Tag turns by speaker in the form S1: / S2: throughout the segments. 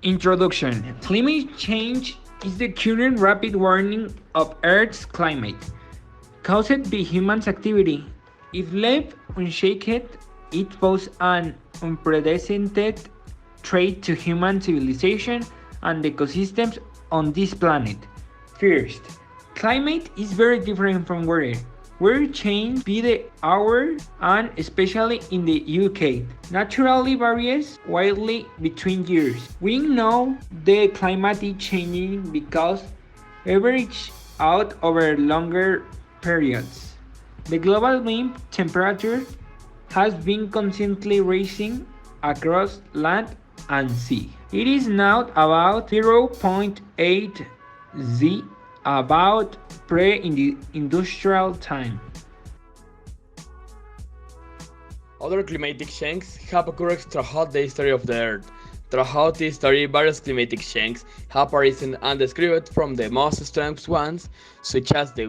S1: Introduction. Climate change is the current rapid warming of Earth's climate, caused by human activity. If left unchecked, it poses an unprecedented threat to human civilization and the ecosystems on this planet. First, climate is very different from weather. Weather change by the hour and especially in the UK naturally varies widely between years. We know the climatic changing because average out over longer periods. The global mean temperature has been constantly rising across land and sea. It is now about 0.8 Z about pre-industrial time.
S2: Other climatic changes have occurred throughout the history of the Earth. Throughout history, various climatic changes have arisen and described from the most extreme ones, such as the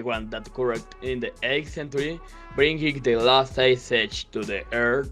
S2: one that occurred in the 8th century, bringing the last ice age to the Earth,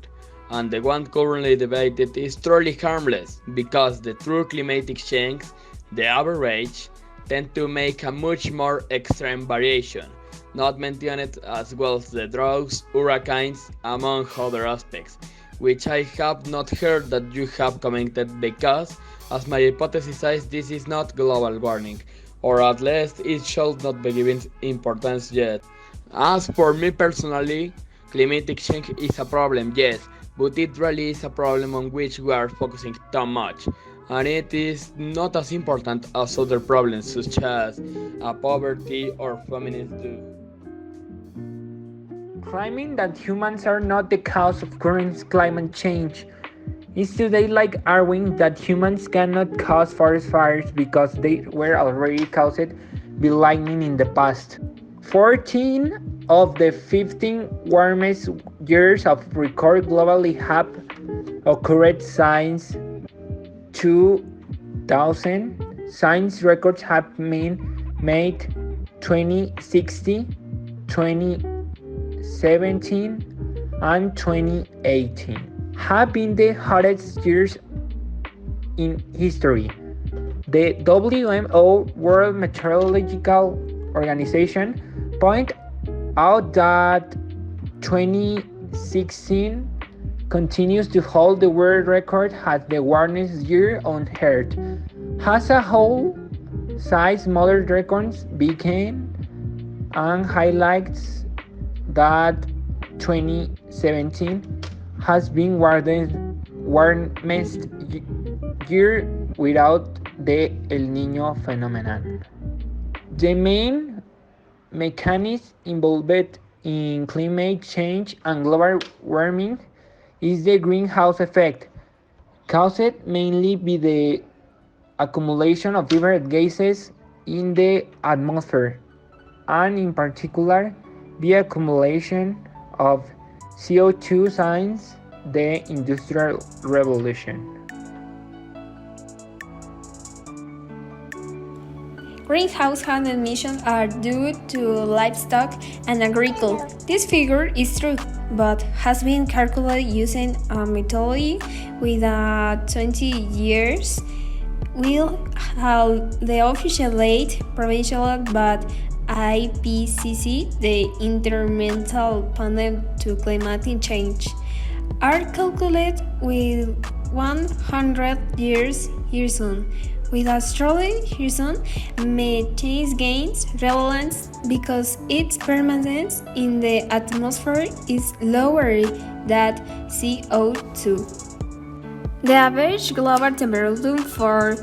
S2: and the one currently debated is truly harmless, because the true climatic changes, the average, tend to make a much more extreme variation, not mentioned as well as the droughts, hurricanes, among other aspects, which I have not heard that you have commented because, as my hypothesis says, this is not global warming, or at least it should not be given importance yet. As for me personally, climatic change is a problem, yes, but it really is a problem on which we are focusing too much, and it is not as important as other problems such as poverty or famines do.
S1: Claiming that humans are not the cause of current climate change is today like arguing that humans cannot cause forest fires because they were already caused by lightning in the past. 14 of the 15 warmest years of record globally have occurred since 2000. Science records have been made 2060, 2017, and 2018 have been the hottest years in history. The WMO World Meteorological Organization point out that 2016 continues to hold the world record as the warmest year on Earth. As a whole, size modern records became and highlights that 2017 has been warmest year without the El Niño phenomenon. The main mechanism involved in climate change and global warming is the greenhouse effect, caused mainly by the accumulation of different gases in the atmosphere, and in particular the accumulation of CO2 since the Industrial Revolution.
S3: Greenhouse gas emissions are due to livestock and agriculture. This figure is true, but has been calculated using a methodology with 20 years. Will have the official date provisional, but IPCC, the Intergovernmental Panel to Climatic Change, are calculated with 100 years on. With Australia horizon, methane gains relevance because its permanence in the atmosphere is lower than CO2. The average global temperature for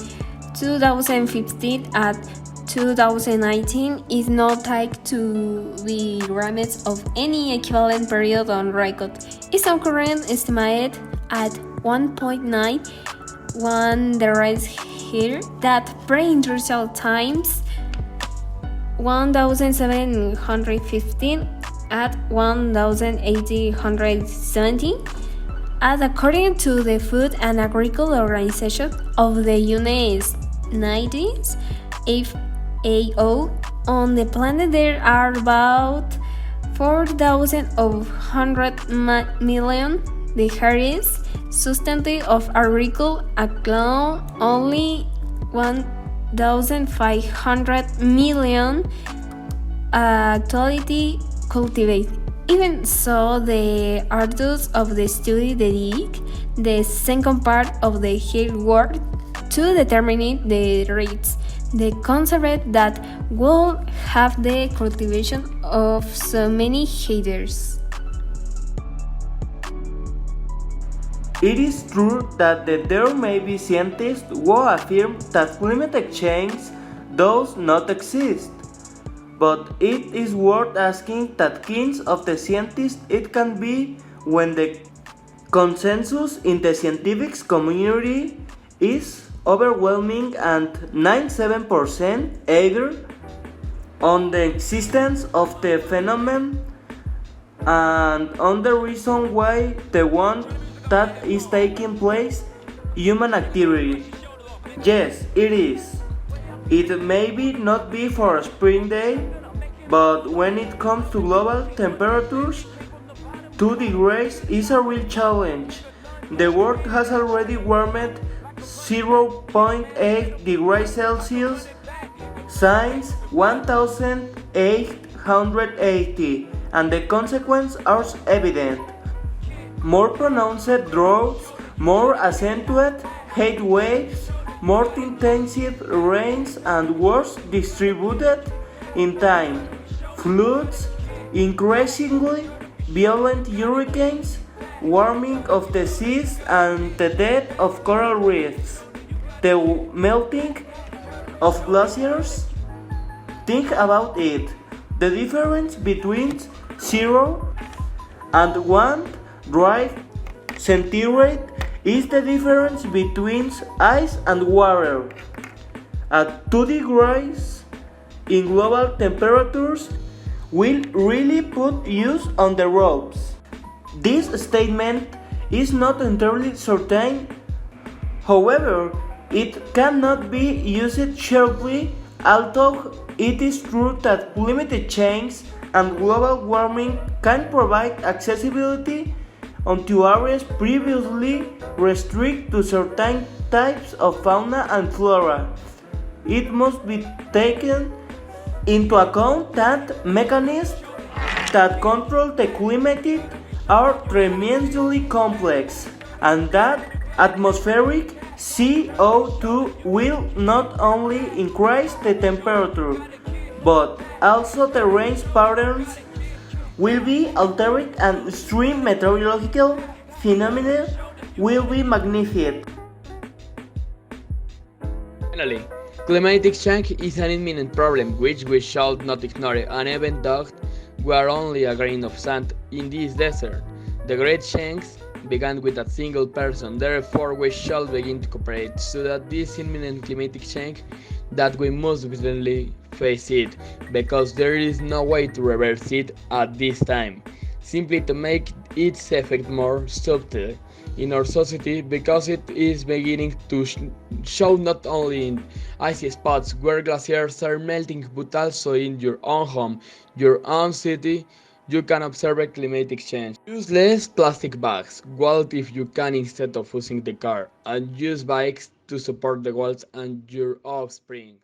S3: 2015 at 2019 is not tied to the limits of any equivalent period on record. Its current estimated at 1.91 degrees here that pre-industrial times 1715 at 1870, as according to the Food and Agriculture Organization of the United Nations FAO. On the planet there are about 4,100 million the hardest substantive of agriculture account only 1,500 million actually cultivate. Even so, the authors of the study dedicate the second part of the hard work to determine the rates. The concept that will have the cultivation of so many haters.
S4: It is true that there may be scientists who affirm that climatic change does not exist, but it is worth asking that kinds of the scientists it can be when the consensus in the scientific community is overwhelming and 97% agree on the existence of the phenomenon and on the reason why the one that is taking place human activity. Yes, it is. It may not be for a spring day, but when it comes to global temperatures, 2 degrees is a real challenge. The world has already warmed 0.8 degrees Celsius since 1880, and the consequences are evident. More pronounced droughts, more accentuated heat waves, more intensive rains, and worse distributed in time, floods, increasingly violent hurricanes, warming of the seas, and the death of coral reefs, the melting of glaciers. Think about it. The difference between 0 and 1 degrees centigrade is the difference between ice and water. At 2 degrees in global temperatures will really put you on the ropes. This statement is not entirely certain. However, it cannot be used sharply, although it is true that climate change and global warming can provide accessibility onto areas previously restricted to certain types of fauna and flora. It must be taken into account that mechanisms that control the climate are tremendously complex, and that atmospheric CO2 will not only increase the temperature, but also the rain patterns will be altered and extreme meteorological phenomena will be magnified.
S2: Finally, climatic change is an imminent problem which we should not ignore, and even though we are only a grain of sand in this desert. The great change began with a single person, therefore we shall begin to cooperate so that this imminent climatic change that we must evidently face it, because there is no way to reverse it at this time, simply to make its effect more subtle in our society, because it is beginning to show not only in icy spots where glaciers are melting, but also in your own home, your own city. You can observe a climatic change. Use less plastic bags, walk if you can instead of using the car, and use bikes to support the walls and your offspring.